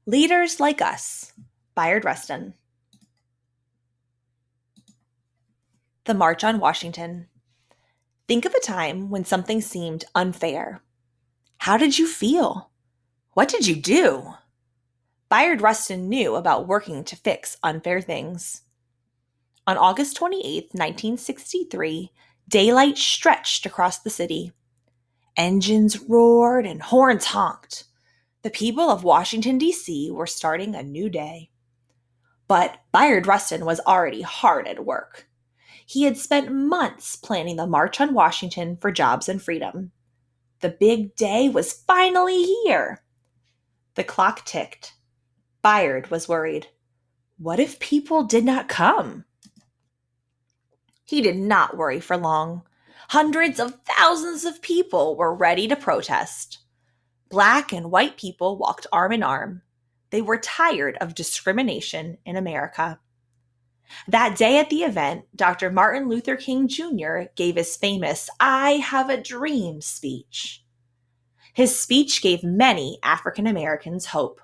Leaders Like Us, Bayard Rustin. The March on Washington. Think of a time when something seemed unfair. How did you feel? What did you do? Bayard Rustin knew about working to fix unfair things. On August 28, 1963, daylight stretched across the city. Engines roared and horns honked. The people of Washington, D.C. were starting a new day. But Bayard Rustin was already hard at work. He had spent months planning the March on Washington for jobs and freedom. The big day was finally here. The clock ticked. Bayard was worried. What if people did not come? He did not worry for long. Hundreds of thousands of people were ready to protest. Black and white people walked arm in arm. They were tired of discrimination in America. That day at the event, Dr. Martin Luther King Jr. gave his famous "I Have a Dream" speech. His speech gave many African Americans hope.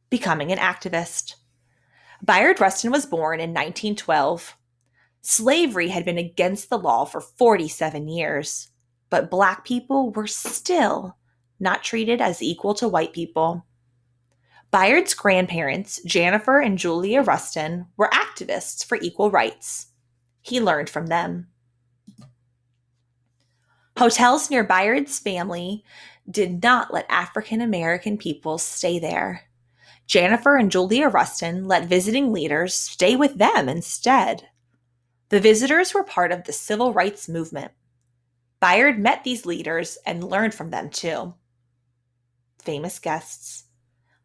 Becoming an activist. Bayard Rustin was born in 1912. Slavery had been against the law for 47 years, but Black people were still not treated as equal to white people. Bayard's grandparents, Jennifer and Julia Rustin, were activists for equal rights. He learned from them. Hotels near Bayards Family did not let African American people stay there. Jennifer and Julia Rustin let visiting leaders stay with them instead. The visitors were part of the civil rights movement. Bayard met these leaders and learned from them too. Famous guests.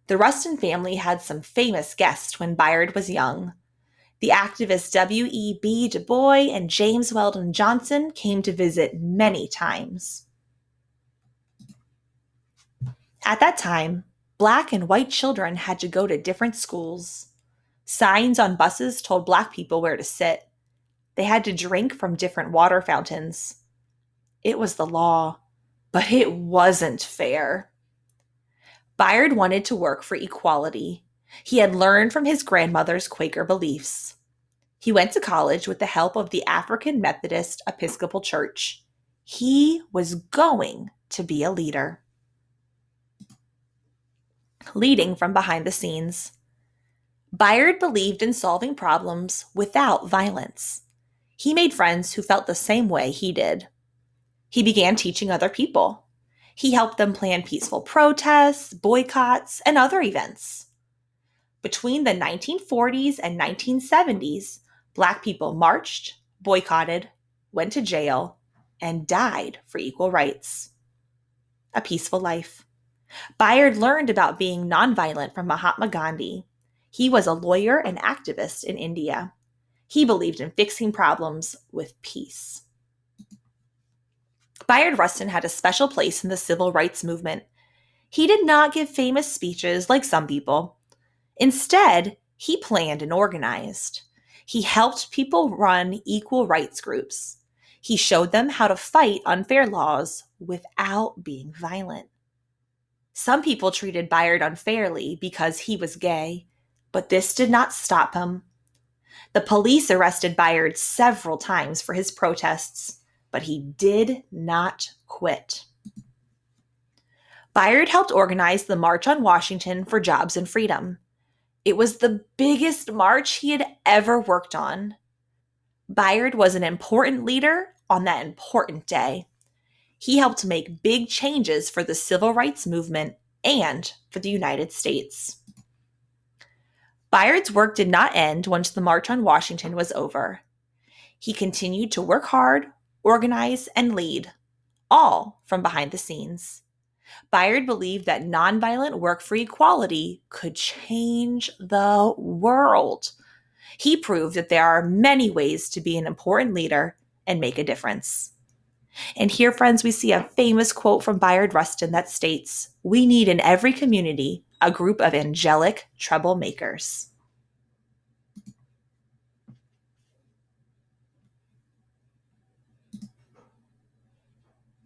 The Rustin family had some famous guests when Bayard was young. The activists W.E.B. Du Bois and James Weldon Johnson came to visit many times. At that time, Black and white children had to go to different schools. Signs on buses told Black people where to sit. They had to drink from different water fountains. It was the law, but it wasn't fair. Bayard wanted to work for equality. He had learned from his grandmother's Quaker beliefs. He went to college with the help of the African Methodist Episcopal Church. He was going to be a leader. Leading from behind the scenes. Bayard believed in solving problems without violence. He made friends who felt the same way he did. He began teaching other people. He helped them plan peaceful protests, boycotts, and other events. Between the 1940s and 1970s, Black people marched, boycotted, went to jail, and died for equal rights. A peaceful life. Bayard learned about being nonviolent from Mahatma Gandhi. He was a lawyer and activist in India. He believed in fixing problems with peace. Bayard Rustin had a special place in the civil rights movement. He did not give famous speeches like some people. Instead, he planned and organized. He helped people run equal rights groups. He showed them how to fight unfair laws without being violent. Some people treated Bayard unfairly because he was gay, but this did not stop him. The police arrested Bayard several times for his protests, but he did not quit. Bayard helped organize the March on Washington for Jobs and Freedom. It was the biggest march he had ever worked on. Bayard was an important leader on that important day. He helped make big changes for the civil rights movement and for the United States. Bayard's work did not end once the March on Washington was over. He continued to work hard, organize, and lead, all from behind the scenes. Bayard believed that nonviolent work for equality could change the world. He proved that there are many ways to be an important leader and make a difference. And here, friends, we see a famous quote from Bayard Rustin that states, "We need in every community a group of angelic troublemakers."